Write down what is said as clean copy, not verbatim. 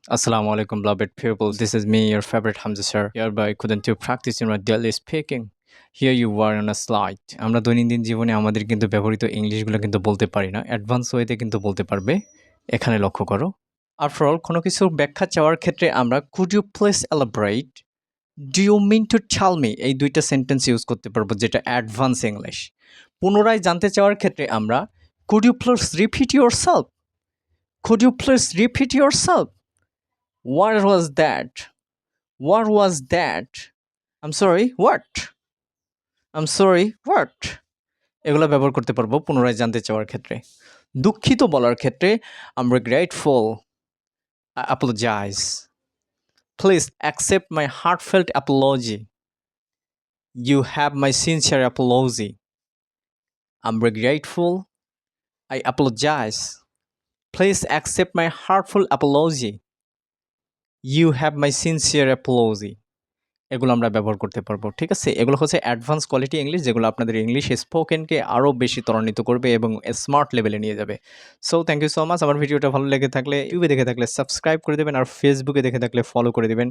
Assalamu alaikum, beloved people. This is me, your favorite HAMJA'S sir. Hereby couldn't you practice in my daily speaking. Here you are on a slide. আমরা দৈনন্দিন জীবনে আমাদের কিন্তু ব্যবহৃত ইংলিশগুলো কিন্তু বলতে পারি না, অ্যাডভান্স ওয়েতে কিন্তু বলতে পারবে। এখানে লক্ষ্য করো। আফটার অল কোনো কিছুর ব্যাখ্যা চাওয়ার ক্ষেত্রে আমরা could you please elaborate, do you mean to tell me, এই দুইটা সেন্টেন্স ইউজ করতে পারবো, যেটা অ্যাডভান্স ইংলিশ। পুনরায় জানতে চাওয়ার ক্ষেত্রে আমরা could you please repeat yourself, could you please repeat yourself, what was that, what was that, I'm sorry what, I'm sorry what, এগুলো ব্যবহার করতে পারবো পুনরায় জানতে চাওয়ার ক্ষেত্রে। দুঃখিত বলার ক্ষেত্রে আমরা grateful, I apologize, please accept my heartfelt apology, you have my sincere apology, I'm grateful, I apologize, please accept my heartfelt apology, you have my sincere apology। এগুলো আমরা ব্যবহার করতে পারবো, ঠিক আছে। এগুলো হচ্ছে অ্যাডভান্স কোয়ালিটি ইংলিশ, যেগুলো আপনাদের ইংলিশ স্পোকেনকে আরও বেশি ত্বরান্বিত করবে এবং স্মার্ট লেভেলে নিয়ে যাবে। So thank you so much. আমার ভিডিওটা ভালো লেগে থাকলে ইউটিউবে দেখে থাকলে সাবস্ক্রাইব করে দেবেন, আর ফেসবুকে দেখে থাকলে ফলো করে দেবেন।